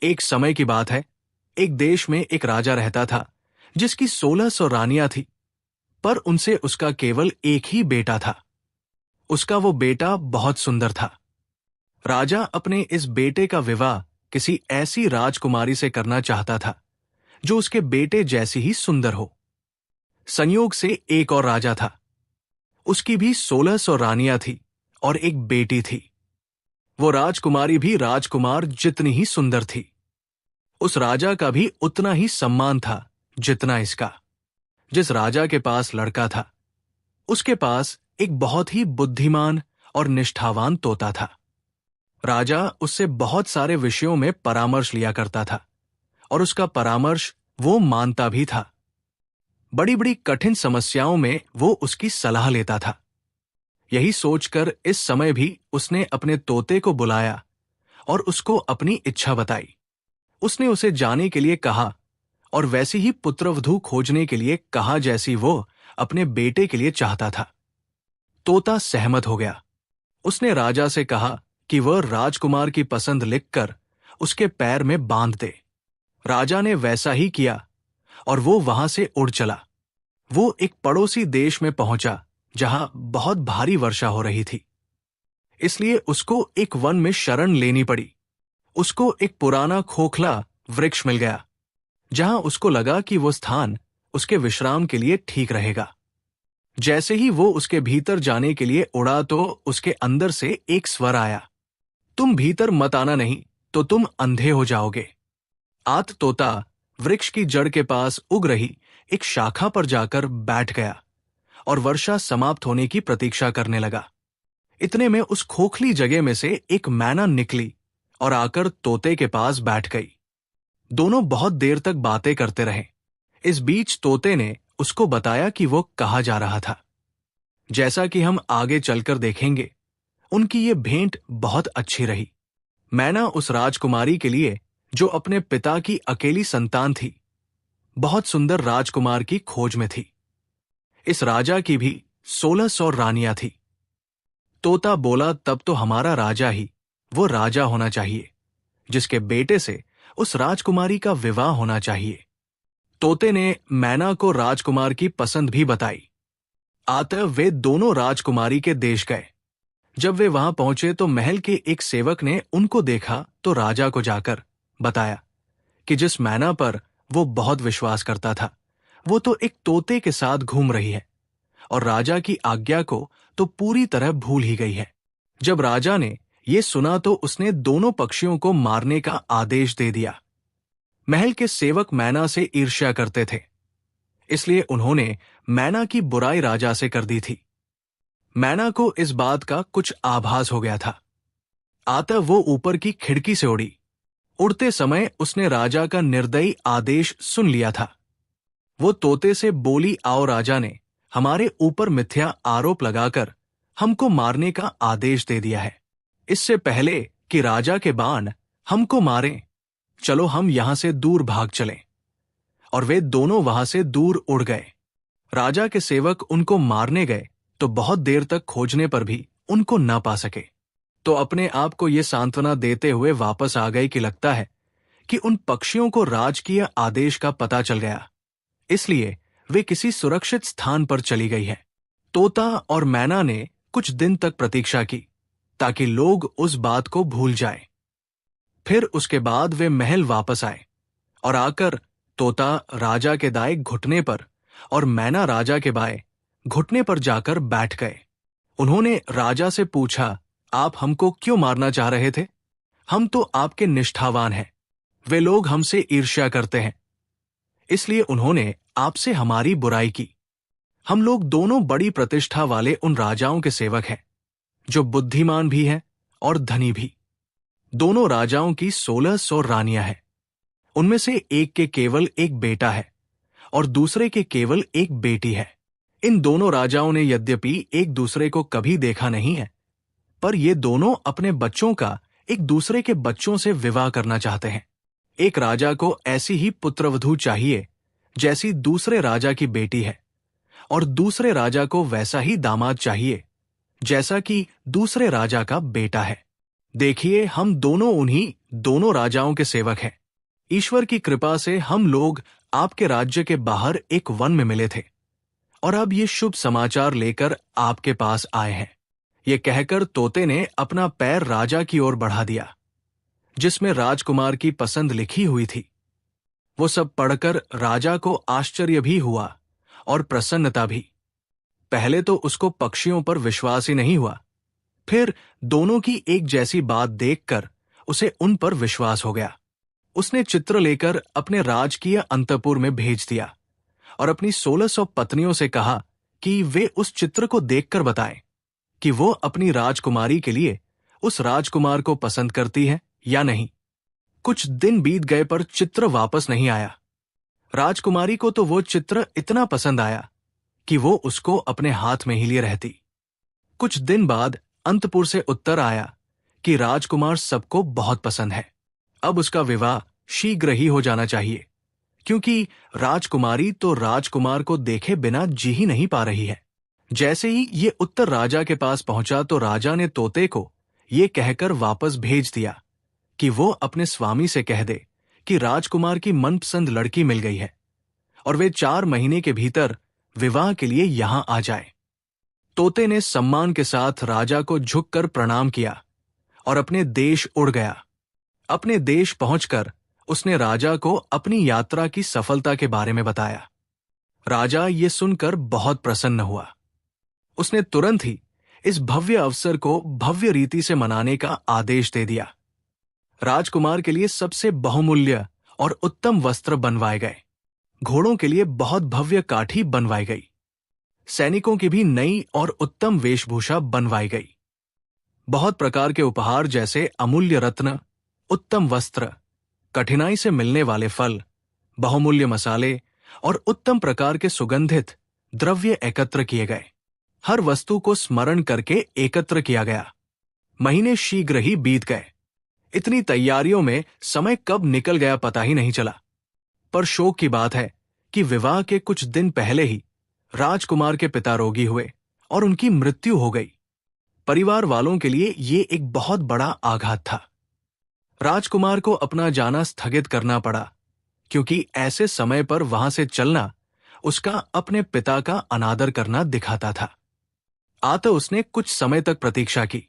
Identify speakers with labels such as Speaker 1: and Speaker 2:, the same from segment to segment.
Speaker 1: एक समय की बात है, एक देश में एक राजा रहता था जिसकी 1600 रानियां थी, पर उनसे उसका केवल एक ही बेटा था। उसका वो बेटा बहुत सुंदर था। राजा अपने इस बेटे का विवाह किसी ऐसी राजकुमारी से करना चाहता था जो उसके बेटे जैसी ही सुंदर हो। संयोग से एक और राजा था, उसकी भी 1600 रानियां थी और एक बेटी थी। वो राजकुमारी भी राजकुमार जितनी ही सुंदर थी। उस राजा का भी उतना ही सम्मान था जितना इसका। जिस राजा के पास लड़का था, उसके पास एक बहुत ही बुद्धिमान और निष्ठावान तोता था। राजा उससे बहुत सारे विषयों में परामर्श लिया करता था और उसका परामर्श वो मानता भी था। बड़ी बड़ी कठिन समस्याओं में वो उसकी सलाह लेता था। यही सोचकर इस समय भी उसने अपने तोते को बुलाया और उसको अपनी इच्छा बताई। उसने उसे जाने के लिए कहा और वैसी ही पुत्रवधू खोजने के लिए कहा जैसी वो अपने बेटे के लिए चाहता था। तोता सहमत हो गया। उसने राजा से कहा कि वह राजकुमार की पसंद लिखकर उसके पैर में बांध दे। राजा ने वैसा ही किया और वो वहां से उड़ चला। वो एक पड़ोसी देश में पहुंचा जहां बहुत भारी वर्षा हो रही थी, इसलिए उसको एक वन में शरण लेनी पड़ी। उसको एक पुराना खोखला वृक्ष मिल गया जहां उसको लगा कि वो स्थान उसके विश्राम के लिए ठीक रहेगा। जैसे ही वो उसके भीतर जाने के लिए उड़ा तो उसके अंदर से एक स्वर आया, तुम भीतर मत आना, नहीं तो तुम अंधे हो जाओगे। आत तोता वृक्ष की जड़ के पास उग रही एक शाखा पर जाकर बैठ गया और वर्षा समाप्त होने की प्रतीक्षा करने लगा। इतने में उस खोखली जगह में से एक मैना निकली और आकर तोते के पास बैठ गई। दोनों बहुत देर तक बातें करते रहे। इस बीच तोते ने उसको बताया कि वो कहाँ जा रहा था। जैसा कि हम आगे चलकर देखेंगे, उनकी ये भेंट बहुत अच्छी रही। मैना उस राजकुमारी के लिए, जो अपने पिता की अकेली संतान थी, बहुत सुंदर राजकुमार की खोज में थी। इस राजा की भी 1600 रानियां थी। तोता बोला, तब तो हमारा राजा ही वो राजा होना चाहिए जिसके बेटे से उस राजकुमारी का विवाह होना चाहिए। तोते ने मैना को राजकुमार की पसंद भी बताई। अतः वे दोनों राजकुमारी के देश गए। जब वे वहां पहुंचे तो महल के एक सेवक ने उनको देखा तो राजा को जाकर बताया कि जिस मैना पर वो बहुत विश्वास करता था, वो तो एक तोते के साथ घूम रही है और राजा की आज्ञा को तो पूरी तरह भूल ही गई है। जब राजा ने ये सुना तो उसने दोनों पक्षियों को मारने का आदेश दे दिया। महल के सेवक मैना से ईर्ष्या करते थे, इसलिए उन्होंने मैना की बुराई राजा से कर दी थी। मैना को इस बात का कुछ आभास हो गया था। अतः वो ऊपर की खिड़की से उड़ी। उड़ते समय उसने राजा का निर्दयी आदेश सुन लिया था। वो तोते से बोली, आओ, राजा ने हमारे ऊपर मिथ्या आरोप लगाकर हमको मारने का आदेश दे दिया है। इससे पहले कि राजा के बाण हमको मारें, चलो हम यहां से दूर भाग चलें। और वे दोनों वहां से दूर उड़ गए। राजा के सेवक उनको मारने गए तो बहुत देर तक खोजने पर भी उनको न पा सके, तो अपने आप को ये सांत्वना देते हुए वापस आ गए कि लगता है कि उन पक्षियों को राजकीय आदेश का पता चल गया, इसलिए वे किसी सुरक्षित स्थान पर चली गई है। तोता और मैना ने कुछ दिन तक प्रतीक्षा की ताकि लोग उस बात को भूल जाएं। फिर उसके बाद वे महल वापस आए और आकर तोता राजा के दाएं घुटने पर और मैना राजा के बाएं घुटने पर जाकर बैठ गए। उन्होंने राजा से पूछा, आप हमको क्यों मारना चाह रहे थे? हम तो आपके निष्ठावान हैं। वे लोग हमसे ईर्ष्या करते हैं, इसलिए उन्होंने आपसे हमारी बुराई की। हम लोग दोनों बड़ी प्रतिष्ठा वाले उन राजाओं के सेवक हैं, जो बुद्धिमान भी हैं और धनी भी। दोनों राजाओं की 1600 रानियां हैं। उनमें से एक के केवल एक बेटा है और दूसरे के केवल एक बेटी है। इन दोनों राजाओं ने यद्यपि एक दूसरे को कभी देखा नहीं है, पर ये दोनों अपने बच्चों का एक दूसरे के बच्चों से विवाह करना चाहते हैं। एक राजा को ऐसी ही पुत्रवधू चाहिए जैसी दूसरे राजा की बेटी है, और दूसरे राजा को वैसा ही दामाद चाहिए जैसा कि दूसरे राजा का बेटा है। देखिए, हम दोनों उन्हीं दोनों राजाओं के सेवक हैं। ईश्वर की कृपा से हम लोग आपके राज्य के बाहर एक वन में मिले थे और अब ये शुभ समाचार लेकर आपके पास आए हैं। ये कहकर तोते ने अपना पैर राजा की ओर बढ़ा दिया, जिसमें राजकुमार की पसंद लिखी हुई थी। वो सब पढ़कर राजा को आश्चर्य भी हुआ और प्रसन्नता भी। पहले तो उसको पक्षियों पर विश्वास ही नहीं हुआ, फिर दोनों की एक जैसी बात देखकर उसे उन पर विश्वास हो गया। उसने चित्र लेकर अपने राजकीय अंतपुर में भेज दिया और अपनी 1600 पत्नियों से कहा कि वे उस चित्र को देखकर बताएं कि वो अपनी राजकुमारी के लिए उस राजकुमार को पसंद करती है या नहीं। कुछ दिन बीत गए पर चित्र वापस नहीं आया। राजकुमारी को तो वो चित्र इतना पसंद आया कि वो उसको अपने हाथ में ही लिए रहती। कुछ दिन बाद अंतपुर से उत्तर आया कि राजकुमार सबको बहुत पसंद है। अब उसका विवाह शीघ्र ही हो जाना चाहिए, क्योंकि राजकुमारी तो राजकुमार को देखे बिना जी ही नहीं पा रही है। जैसे ही ये उत्तर राजा के पास पहुंचा तो राजा ने तोते को ये कहकर वापस भेज दिया कि वो अपने स्वामी से कह दे कि राजकुमार की मनपसंद लड़की मिल गई है और वे 4 महीने के भीतर विवाह के लिए यहां आ जाए। तोते ने सम्मान के साथ राजा को झुककर प्रणाम किया और अपने देश उड़ गया। अपने देश पहुंचकर उसने राजा को अपनी यात्रा की सफलता के बारे में बताया। राजा ये सुनकर बहुत प्रसन्न हुआ। उसने तुरंत ही इस भव्य अवसर को भव्य रीति से मनाने का आदेश दे दिया। राजकुमार के लिए सबसे बहुमूल्य और उत्तम वस्त्र बनवाए गए। घोड़ों के लिए बहुत भव्य काठी बनवाई गई। सैनिकों की भी नई और उत्तम वेशभूषा बनवाई गई। बहुत प्रकार के उपहार जैसे अमूल्य रत्न, उत्तम वस्त्र, कठिनाई से मिलने वाले फल, बहुमूल्य मसाले और उत्तम प्रकार के सुगंधित द्रव्य एकत्र किए गए। हर वस्तु को स्मरण करके एकत्र किया गया। महीने शीघ्र ही बीत गए। इतनी तैयारियों में समय कब निकल गया पता ही नहीं चला। पर शोक की बात है कि विवाह के कुछ दिन पहले ही राजकुमार के पिता रोगी हुए और उनकी मृत्यु हो गई। परिवार वालों के लिए ये एक बहुत बड़ा आघात था। राजकुमार को अपना जाना स्थगित करना पड़ा, क्योंकि ऐसे समय पर वहां से चलना उसका अपने पिता का अनादर करना दिखाता था। अतः उसने कुछ समय तक प्रतीक्षा की।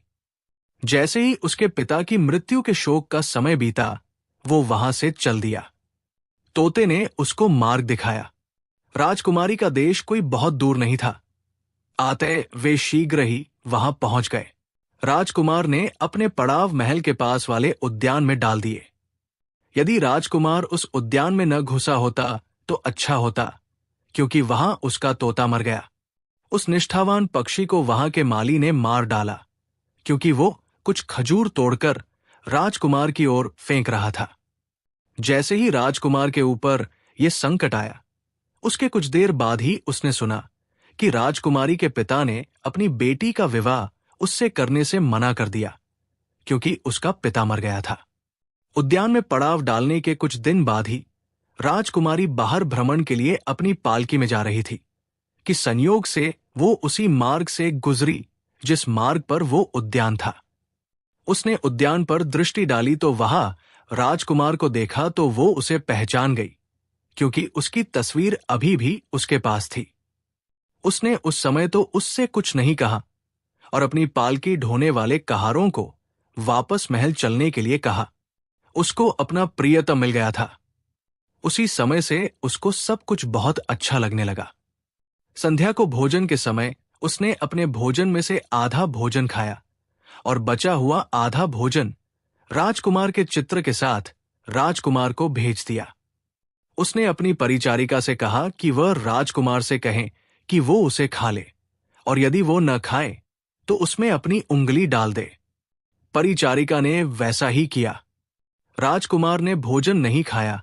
Speaker 1: जैसे ही उसके पिता की मृत्यु के शोक का समय बीता, वो वहां से चल दिया। तोते ने उसको मार्ग दिखाया। राजकुमारी का देश कोई बहुत दूर नहीं था। अतः वे शीघ्र ही वहां पहुंच गए। राजकुमार ने अपने पड़ाव महल के पास वाले उद्यान में डाल दिए। यदि राजकुमार उस उद्यान में न घुसा होता तो अच्छा होता, क्योंकि वहां उसका तोता मर गया। उस निष्ठावान पक्षी को वहां के माली ने मार डाला, क्योंकि वो कुछ खजूर तोड़कर राजकुमार की ओर फेंक रहा था। जैसे ही राजकुमार के ऊपर ये संकट आया, उसके कुछ देर बाद ही उसने सुना कि राजकुमारी के पिता ने अपनी बेटी का विवाह उससे करने से मना कर दिया, क्योंकि उसका पिता मर गया था। उद्यान में पड़ाव डालने के कुछ दिन बाद ही राजकुमारी बाहर भ्रमण के लिए अपनी पालकी में जा रही थी कि संयोग से वो उसी मार्ग से गुजरी जिस मार्ग पर वो उद्यान था। उसने उद्यान पर दृष्टि डाली तो वहां राजकुमार को देखा तो वो उसे पहचान गई, क्योंकि उसकी तस्वीर अभी भी उसके पास थी। उसने उस समय तो उससे कुछ नहीं कहा और अपनी पालकी ढोने वाले कहारों को वापस महल चलने के लिए कहा। उसको अपना प्रियतम मिल गया था। उसी समय से उसको सब कुछ बहुत अच्छा लगने लगा। संध्या को भोजन के समय उसने अपने भोजन में से आधा भोजन खाया और बचा हुआ आधा भोजन राजकुमार के चित्र के साथ राजकुमार को भेज दिया। उसने अपनी परिचारिका से कहा कि वह राजकुमार से कहें कि वो उसे खा ले, और यदि वो न खाए तो उसमें अपनी उंगली डाल दे। परिचारिका ने वैसा ही किया। राजकुमार ने भोजन नहीं खाया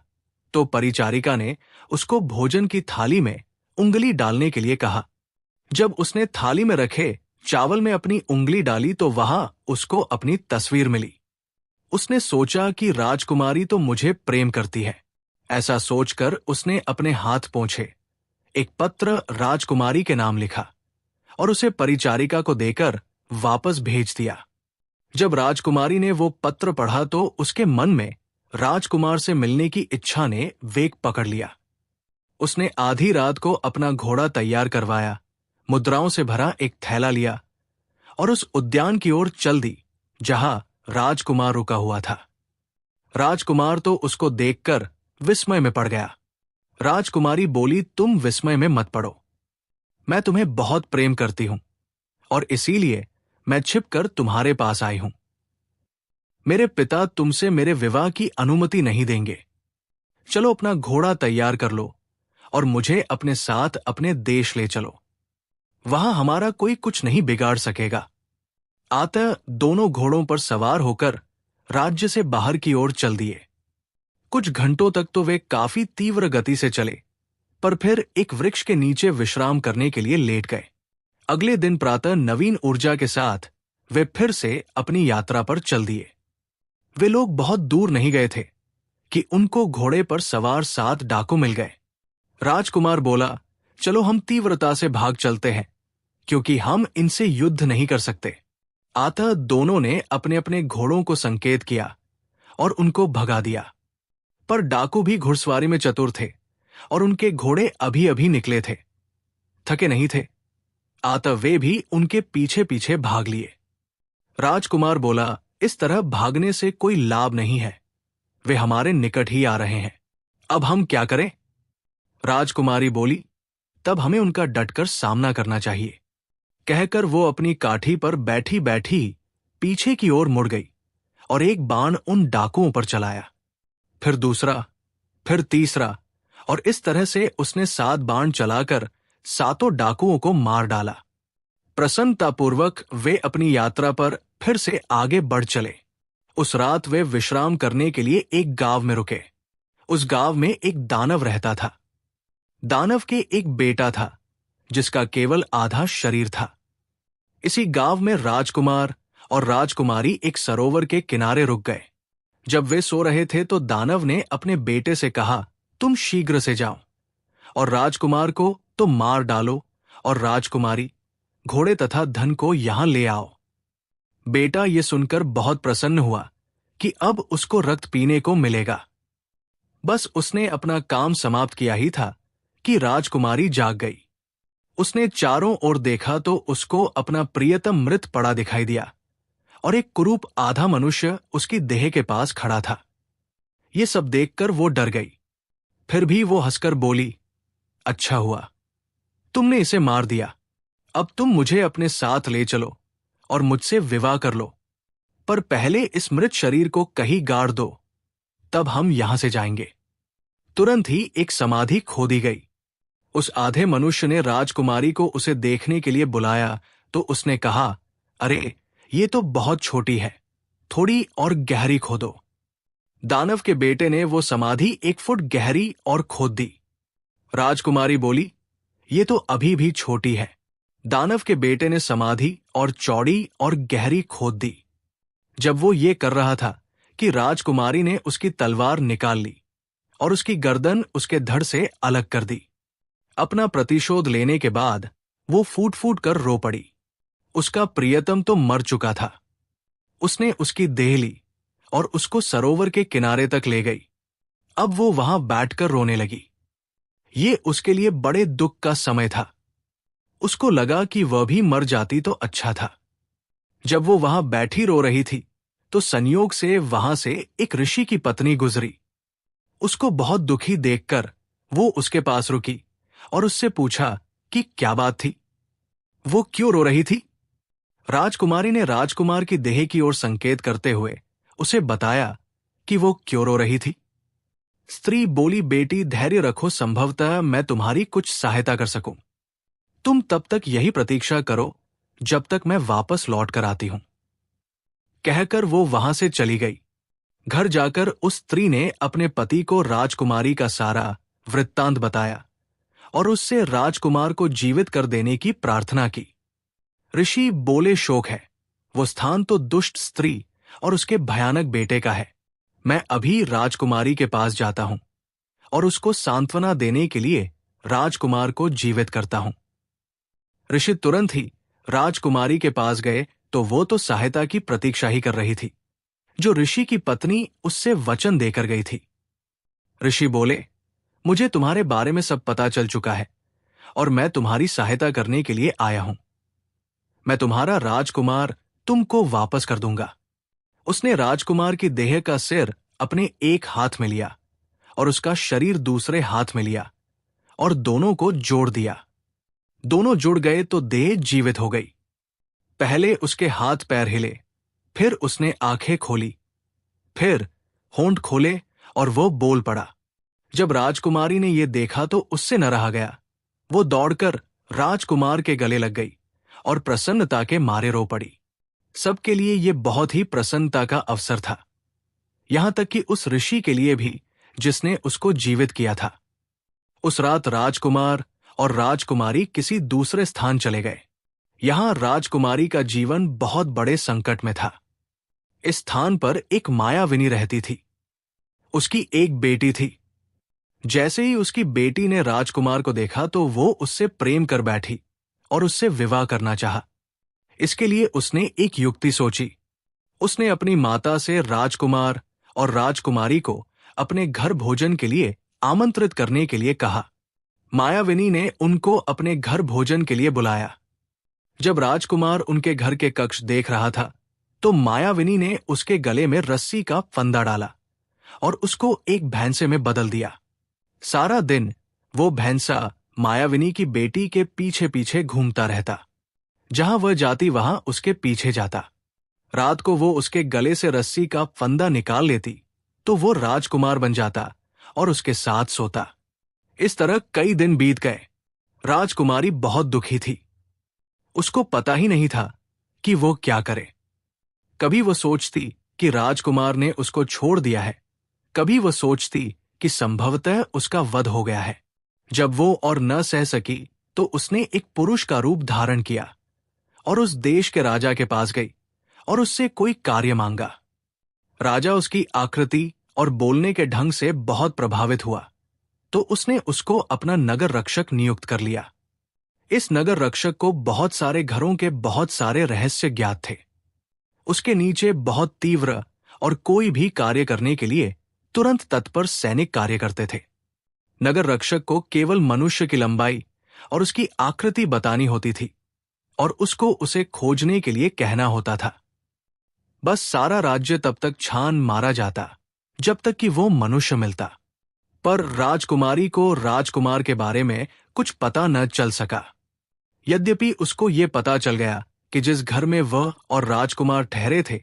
Speaker 1: तो परिचारिका ने उसको भोजन की थाली में उंगली डालने के लिए कहा। जब उसने थाली में रखे चावल में अपनी उंगली डाली तो वहां उसको अपनी तस्वीर मिली। उसने सोचा कि राजकुमारी तो मुझे प्रेम करती है। ऐसा सोचकर उसने अपने हाथ पोंछे एक पत्र राजकुमारी के नाम लिखा और उसे परिचारिका को देकर वापस भेज दिया। जब राजकुमारी ने वो पत्र पढ़ा तो उसके मन में राजकुमार से मिलने की इच्छा ने वेग पकड़ लिया। उसने आधी रात को अपना घोड़ा तैयार करवाया, मुद्राओं से भरा एक थैला लिया और उस उद्यान की ओर चल दी जहां राजकुमार रुका हुआ था। राजकुमार तो उसको देखकर विस्मय में पड़ गया। राजकुमारी बोली, तुम विस्मय में मत पड़ो। मैं तुम्हें बहुत प्रेम करती हूं और इसीलिए मैं छिपकर तुम्हारे पास आई हूं। मेरे पिता तुमसे मेरे विवाह की अनुमति नहीं देंगे। चलो अपना घोड़ा तैयार कर लो और मुझे अपने साथ अपने देश ले चलो। वहां हमारा कोई कुछ नहीं बिगाड़ सकेगा। आता दोनों घोड़ों पर सवार होकर राज्य से बाहर की ओर चल दिए। कुछ घंटों तक तो वे काफी तीव्र गति से चले, पर फिर एक वृक्ष के नीचे विश्राम करने के लिए लेट गए। अगले दिन प्रातः नवीन ऊर्जा के साथ वे फिर से अपनी यात्रा पर चल दिए। वे लोग बहुत दूर नहीं गए थे कि उनको घोड़े पर सवार 7 डाकू मिल गए। राजकुमार बोला, चलो हम तीव्रता से भाग चलते हैं, क्योंकि हम इनसे युद्ध नहीं कर सकते। अतः दोनों ने अपने अपने घोड़ों को संकेत किया और उनको भगा दिया। पर डाकू भी घुड़सवारी में चतुर थे और उनके घोड़े अभी अभी निकले थे, थके नहीं थे। अतः वे भी उनके पीछे पीछे भाग लिए। राजकुमार बोला, इस तरह भागने से कोई लाभ नहीं है, वे हमारे निकट ही आ रहे हैं। अब हम क्या करें? राजकुमारी बोली, तब हमें उनका डटकर सामना करना चाहिए। कहकर वो अपनी काठी पर बैठी बैठी पीछे की ओर मुड़ गई और एक बाण उन डाकुओं पर चलाया, फिर दूसरा, फिर तीसरा, और इस तरह से उसने 7 बाण चलाकर 7 डाकुओं को मार डाला। प्रसन्नतापूर्वक वे अपनी यात्रा पर फिर से आगे बढ़ चले। उस रात वे विश्राम करने के लिए एक गांव में रुके। उस गांव में एक दानव रहता था। दानव के एक बेटा था जिसका केवल आधा शरीर था। इसी गांव में राजकुमार और राजकुमारी एक सरोवर के किनारे रुक गए। जब वे सो रहे थे तो दानव ने अपने बेटे से कहा, तुम शीघ्र से जाओ और राजकुमार को तो मार डालो और राजकुमारी, घोड़े तथा धन को यहां ले आओ। बेटा ये सुनकर बहुत प्रसन्न हुआ कि अब उसको रक्त पीने को मिलेगा। बस उसने अपना काम समाप्त किया ही था कि राजकुमारी जाग गई। उसने चारों ओर देखा तो उसको अपना प्रियतम मृत पड़ा दिखाई दिया और एक कुरूप आधा मनुष्य उसकी देह के पास खड़ा था। ये सब देखकर वो डर गई। फिर भी वो हंसकर बोली, अच्छा हुआ तुमने इसे मार दिया। अब तुम मुझे अपने साथ ले चलो और मुझसे विवाह कर लो, पर पहले इस मृत शरीर को कहीं गाड़ दो, तब हम यहां से जाएंगे। तुरंत ही एक समाधि खोदी गई। उस आधे मनुष्य ने राजकुमारी को उसे देखने के लिए बुलाया तो उसने कहा, अरे ये तो बहुत छोटी है, थोड़ी और गहरी खोदो। दानव के बेटे ने वो समाधि 1 फुट गहरी और खोद दी। राजकुमारी बोली, ये तो अभी भी छोटी है। दानव के बेटे ने समाधि और चौड़ी और गहरी खोद दी। जब वो ये कर रहा था कि राजकुमारी ने उसकी तलवार निकाल ली और उसकी गर्दन उसके धड़ से अलग कर दी। अपना प्रतिशोध लेने के बाद वो फूट फूट कर रो पड़ी। उसका प्रियतम तो मर चुका था। उसने उसकी देह ली और उसको सरोवर के किनारे तक ले गई। अब वो वहां बैठकर रोने लगी। ये उसके लिए बड़े दुख का समय था। उसको लगा कि वह भी मर जाती तो अच्छा था। जब वो वहां बैठी रो रही थी तो संयोग से वहां से एक ऋषि की पत्नी गुजरी। उसको बहुत दुखी देखकर वो उसके पास रुकी और उससे पूछा कि क्या बात थी, वो क्यों रो रही थी। राजकुमारी ने राजकुमार की देह की ओर संकेत करते हुए उसे बताया कि वो क्यों रो रही थी। स्त्री बोली, बेटी धैर्य रखो, संभवतः मैं तुम्हारी कुछ सहायता कर सकूं। तुम तब तक यही प्रतीक्षा करो जब तक मैं वापस लौट कर आती हूं। कहकर वो वहां से चली गई। घर जाकर उस स्त्री ने अपने पति को राजकुमारी का सारा वृत्तांत बताया और उससे राजकुमार को जीवित कर देने की प्रार्थना की। ऋषि बोले, शोक है, वो स्थान तो दुष्ट स्त्री और उसके भयानक बेटे का है। मैं अभी राजकुमारी के पास जाता हूं और उसको सांत्वना देने के लिए राजकुमार को जीवित करता हूं। ऋषि तुरंत ही राजकुमारी के पास गए तो वो तो सहायता की प्रतीक्षा ही कर रही थी, जो ऋषि की पत्नी उससे वचन देकर गई थी। ऋषि बोले, मुझे तुम्हारे बारे में सब पता चल चुका है और मैं तुम्हारी सहायता करने के लिए आया हूं। मैं तुम्हारा राजकुमार तुमको वापस कर दूंगा। उसने राजकुमार की देह का सिर अपने एक हाथ में लिया और उसका शरीर दूसरे हाथ में लिया और दोनों को जोड़ दिया। दोनों जुड़ गए तो देह जीवित हो गई। पहले उसके हाथ पैर हिले, फिर उसने आंखें खोली, फिर होंठ खोले और वो बोल पड़ा। जब राजकुमारी ने यह देखा तो उससे न रहा गया। वो दौड़कर राजकुमार के गले लग गई और प्रसन्नता के मारे रो पड़ी। सबके लिए यह बहुत ही प्रसन्नता का अवसर था, यहां तक कि उस ऋषि के लिए भी जिसने उसको जीवित किया था। उस रात राजकुमार और राजकुमारी किसी दूसरे स्थान चले गए। यहां राजकुमारी का जीवन बहुत बड़े संकट में था। इस स्थान पर एक मायाविनी रहती थी। उसकी एक बेटी थी। जैसे ही उसकी बेटी ने राजकुमार को देखा तो वो उससे प्रेम कर बैठी और उससे विवाह करना चाहा। इसके लिए उसने एक युक्ति सोची। उसने अपनी माता से राजकुमार और राजकुमारी को अपने घर भोजन के लिए आमंत्रित करने के लिए कहा। मायाविनी ने उनको अपने घर भोजन के लिए बुलाया। जब राजकुमार उनके घर के कक्ष देख रहा था तो मायाविनी ने उसके गले में रस्सी का फंदा डाला और उसको एक भैंसे में बदल दिया। सारा दिन वो भैंसा मायाविनी की बेटी के पीछे पीछे घूमता रहता। जहां वह जाती वहां उसके पीछे जाता। रात को वो उसके गले से रस्सी का फंदा निकाल लेती तो वो राजकुमार बन जाता और उसके साथ सोता। इस तरह कई दिन बीत गए। राजकुमारी बहुत दुखी थी। उसको पता ही नहीं था कि वो क्या करे। कभी वो सोचती कि राजकुमार ने उसको छोड़ दिया है, कभी वो सोचती कि संभवतः उसका वध हो गया है। जब वो और न सह सकी तो उसने एक पुरुष का रूप धारण किया और उस देश के राजा के पास गई और उससे कोई कार्य मांगा। राजा उसकी आकृति और बोलने के ढंग से बहुत प्रभावित हुआ तो उसने उसको अपना नगर रक्षक नियुक्त कर लिया। इस नगर रक्षक को बहुत सारे घरों के बहुत सारे रहस्य ज्ञात थे। उसके नीचे बहुत तीव्र और कोई भी कार्य करने के लिए तुरंत तत्पर सैनिक कार्य करते थे। नगर रक्षक को केवल मनुष्य की लंबाई और उसकी आकृति बतानी होती थी और उसको उसे खोजने के लिए कहना होता था। बस सारा राज्य तब तक छान मारा जाता जब तक कि वो मनुष्य मिलता। पर राजकुमारी को राजकुमार के बारे में कुछ पता न चल सका। यद्यपि उसको ये पता चल गया कि जिस घर में वह और राजकुमार ठहरे थे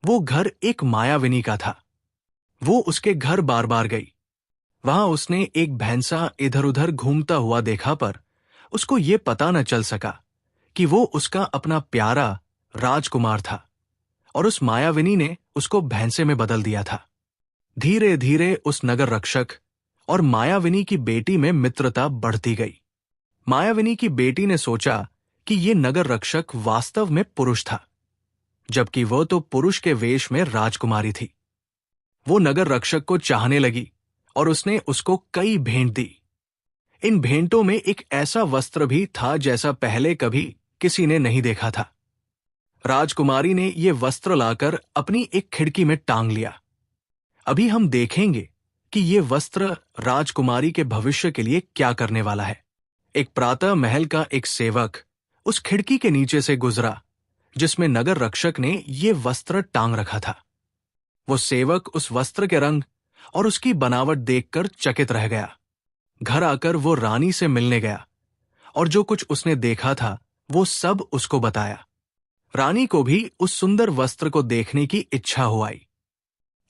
Speaker 1: वो घर एक मायाविनी का था। वो उसके घर बार बार गई। वहां उसने एक भैंसा इधर उधर घूमता हुआ देखा पर उसको ये पता न चल सका कि वो उसका अपना प्यारा राजकुमार था और उस मायाविनी ने उसको भैंसे में बदल दिया था। धीरे धीरे उस नगर रक्षक और मायाविनी की बेटी में मित्रता बढ़ती गई। मायाविनी की बेटी ने सोचा कि ये नगर रक्षक वास्तव में पुरुष था, जबकि वह तो पुरुष के वेश में राजकुमारी थी। वो नगर रक्षक को चाहने लगी और उसने उसको कई भेंट दी। इन भेंटों में एक ऐसा वस्त्र भी था जैसा पहले कभी किसी ने नहीं देखा था। राजकुमारी ने यह वस्त्र लाकर अपनी एक खिड़की में टांग लिया। अभी हम देखेंगे कि यह वस्त्र राजकुमारी के भविष्य के लिए क्या करने वाला है। एक प्रातः महल का एक सेवक उस खिड़की के नीचे से गुजरा जिसमें नगर रक्षक ने यह वस्त्र टांग रखा था। वो सेवक उस वस्त्र के रंग और उसकी बनावट देखकर चकित रह गया। घर आकर वो रानी से मिलने गया और जो कुछ उसने देखा था वो सब उसको बताया। रानी को भी उस सुंदर वस्त्र को देखने की इच्छा हो आई।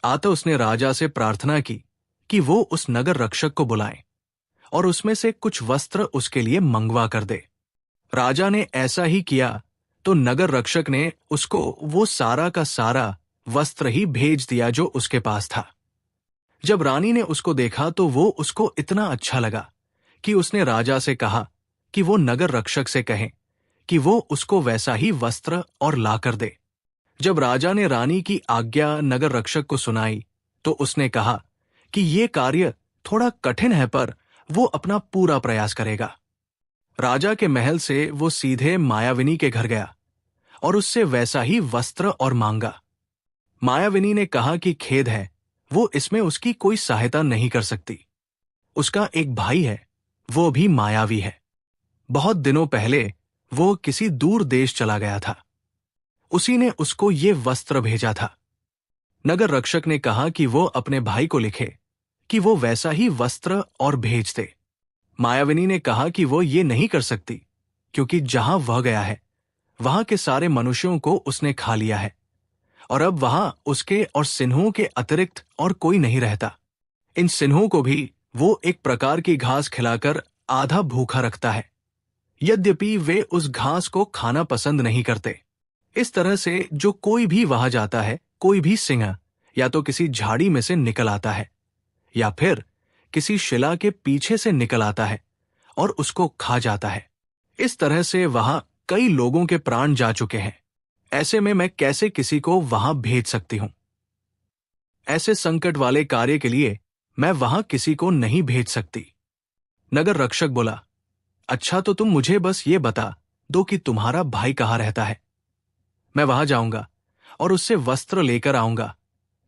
Speaker 1: आते उसने राजा से प्रार्थना की कि वो उस नगर रक्षक को बुलाए और उसमें से कुछ वस्त्र उसके लिए मंगवा कर दे। राजा ने ऐसा ही किया तो नगर रक्षक ने उसको वो सारा का सारा वस्त्र ही भेज दिया जो उसके पास था। जब रानी ने उसको देखा तो वो उसको इतना अच्छा लगा कि उसने राजा से कहा कि वो नगर रक्षक से कहें कि वो उसको वैसा ही वस्त्र और लाकर दे। जब राजा ने रानी की आज्ञा नगर रक्षक को सुनाई तो उसने कहा कि ये कार्य थोड़ा कठिन है पर वो अपना पूरा प्रयास करेगा। राजा के महल से वो सीधे मायाविनी के घर गया और उससे वैसा ही वस्त्र और मांगा। मायाविनी ने कहा कि खेद है, वो इसमें उसकी कोई सहायता नहीं कर सकती। उसका एक भाई है, वो भी मायावी है। बहुत दिनों पहले वो किसी दूर देश चला गया था। उसी ने उसको ये वस्त्र भेजा था। नगर रक्षक ने कहा कि वो अपने भाई को लिखे कि वो वैसा ही वस्त्र और भेज दे। मायाविनी ने कहा कि वो ये नहीं कर सकती, क्योंकि जहां वह गया है वहां के सारे मनुष्यों को उसने खा लिया है, और अब वहां उसके और सिन्हों के अतिरिक्त और कोई नहीं रहता। इन सिन्हों को भी वो एक प्रकार की घास खिलाकर आधा भूखा रखता है, यद्यपि वे उस घास को खाना पसंद नहीं करते। इस तरह से जो कोई भी वहां जाता है, कोई भी सिंह या तो किसी झाड़ी में से निकल आता है या फिर किसी शिला के पीछे से निकल आता है और उसको खा जाता है। इस तरह से वहां कई लोगों के प्राण जा चुके हैं। ऐसे में मैं कैसे किसी को वहां भेज सकती हूं? ऐसे संकट वाले कार्य के लिए मैं वहां किसी को नहीं भेज सकती। नगर रक्षक बोला, अच्छा तो तुम मुझे बस ये बता दो कि तुम्हारा भाई कहाँ रहता है। मैं वहां जाऊंगा और उससे वस्त्र लेकर आऊंगा,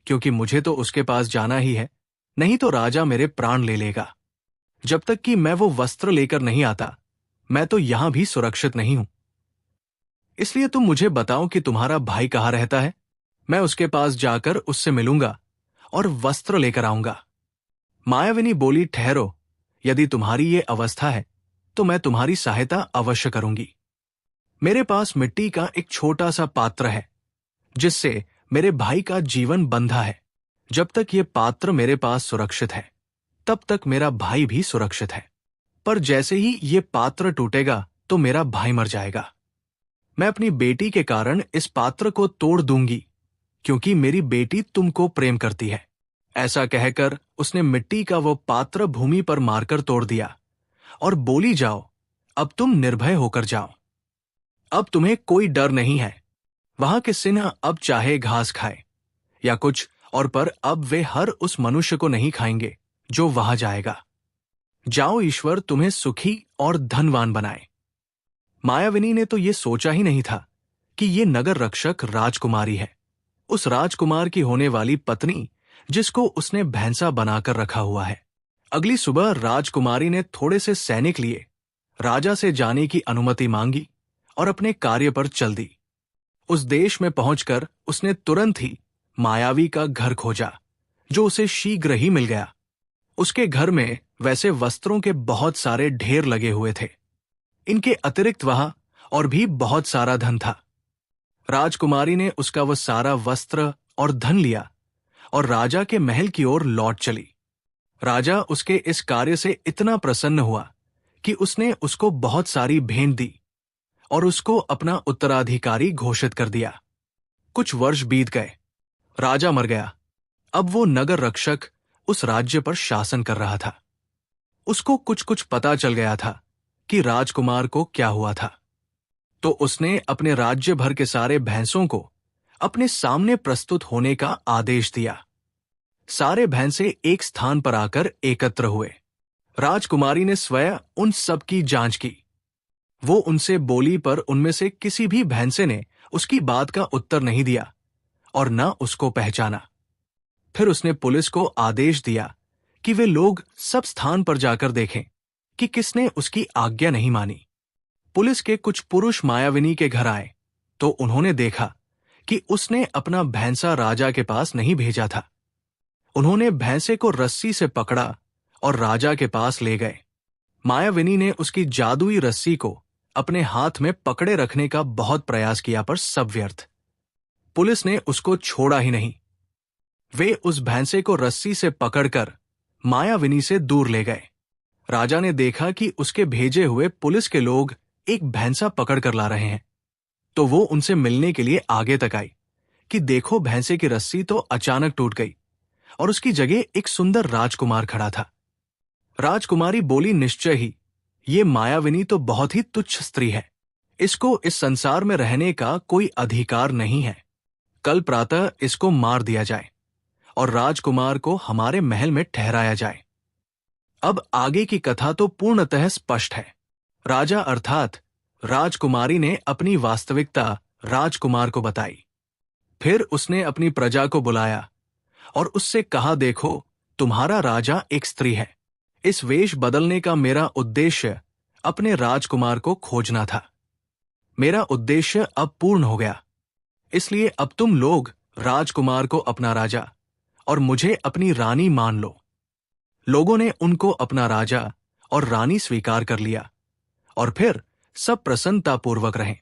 Speaker 1: क्योंकि मुझे तो उसके पास जाना ही है, नहीं तो राजा मेरे प्राण ले लेगा। जब तक कि मैं वो वस्त्र लेकर नहीं आता, मैं तो यहां भी सुरक्षित नहीं हूं। इसलिए तुम मुझे बताओ कि तुम्हारा भाई कहाँ रहता है। मैं उसके पास जाकर उससे मिलूंगा और वस्त्र लेकर आऊंगा। मायाविनी बोली, ठहरो, यदि तुम्हारी ये अवस्था है तो मैं तुम्हारी सहायता अवश्य करूंगी। मेरे पास मिट्टी का एक छोटा सा पात्र है, जिससे मेरे भाई का जीवन बंधा है। जब तक ये पात्र मेरे पास सुरक्षित है, तब तक मेरा भाई भी सुरक्षित है। पर जैसे ही ये पात्र टूटेगा तो मेरा भाई मर जाएगा। मैं अपनी बेटी के कारण इस पात्र को तोड़ दूंगी, क्योंकि मेरी बेटी तुमको प्रेम करती है। ऐसा कहकर उसने मिट्टी का वो पात्र भूमि पर मारकर तोड़ दिया और बोली, जाओ, अब तुम निर्भय होकर जाओ। अब तुम्हें कोई डर नहीं है। वहां के सिंह अब चाहे घास खाए या कुछ और, पर अब वे हर उस मनुष्य को नहीं खाएंगे जो वहां जाएगा। जाओ, ईश्वर तुम्हें सुखी और धनवान बनाए। मायाविनी ने तो ये सोचा ही नहीं था कि ये नगर रक्षक राजकुमारी है, उस राजकुमार की होने वाली पत्नी जिसको उसने भैंसा बनाकर रखा हुआ है। अगली सुबह राजकुमारी ने थोड़े से सैनिक लिए, राजा से जाने की अनुमति मांगी और अपने कार्य पर चल दी। उस देश में पहुंचकर उसने तुरंत ही मायावी का घर खोजा, जो उसे शीघ्र ही मिल गया। उसके घर में वैसे वस्त्रों के बहुत सारे ढेर लगे हुए थे। इनके अतिरिक्त वहां और भी बहुत सारा धन था। राजकुमारी ने उसका वह सारा वस्त्र और धन लिया और राजा के महल की ओर लौट चली। राजा उसके इस कार्य से इतना प्रसन्न हुआ कि उसने उसको बहुत सारी भेंट दी और उसको अपना उत्तराधिकारी घोषित कर दिया। कुछ वर्ष बीत गए, राजा मर गया। अब वो नगर रक्षक उस राज्य पर शासन कर रहा था। उसको कुछ कुछ पता चल गया था कि राजकुमार को क्या हुआ था, तो उसने अपने राज्य भर के सारे भैंसों को अपने सामने प्रस्तुत होने का आदेश दिया। सारे भैंसे एक स्थान पर आकर एकत्र हुए। राजकुमारी ने स्वयं उन सब की जांच की। वो उनसे बोली, पर उनमें से किसी भी भैंसे ने उसकी बात का उत्तर नहीं दिया और न उसको पहचाना। फिर उसने पुलिस को आदेश दिया कि वे लोग सब स्थान पर जाकर देखें कि किसने उसकी आज्ञा नहीं मानी। पुलिस के कुछ पुरुष मायाविनी के घर आए तो उन्होंने देखा कि उसने अपना भैंसा राजा के पास नहीं भेजा था। उन्होंने भैंसे को रस्सी से पकड़ा और राजा के पास ले गए। मायाविनी ने उसकी जादुई रस्सी को अपने हाथ में पकड़े रखने का बहुत प्रयास किया, पर सब व्यर्थ। पुलिस ने उसको छोड़ा ही नहीं। वे उस भैंसे को रस्सी से पकड़कर मायाविनी से दूर ले गए। राजा ने देखा कि उसके भेजे हुए पुलिस के लोग एक भैंसा पकड़ कर ला रहे हैं, तो वो उनसे मिलने के लिए आगे तक आई कि देखो, भैंसे की रस्सी तो अचानक टूट गई और उसकी जगह एक सुंदर राजकुमार खड़ा था। राजकुमारी बोली, निश्चय ही ये मायाविनी तो बहुत ही तुच्छ स्त्री है। इसको इस संसार में रहने का कोई अधिकार नहीं है। कल प्रातः इसको मार दिया जाए और राजकुमार को हमारे महल में ठहराया जाए। अब आगे की कथा तो पूर्णतः स्पष्ट है। राजा अर्थात राजकुमारी ने अपनी वास्तविकता राजकुमार को बताई। फिर उसने अपनी प्रजा को बुलाया और उससे कहा, देखो, तुम्हारा राजा एक स्त्री है। इस वेश बदलने का मेरा उद्देश्य अपने राजकुमार को खोजना था। मेरा उद्देश्य अब पूर्ण हो गया, इसलिए अब तुम लोग राजकुमार को अपना राजा और मुझे अपनी रानी मान लो। लोगों ने उनको अपना राजा और रानी स्वीकार कर लिया और फिर सब प्रसन्नतापूर्वक रहे।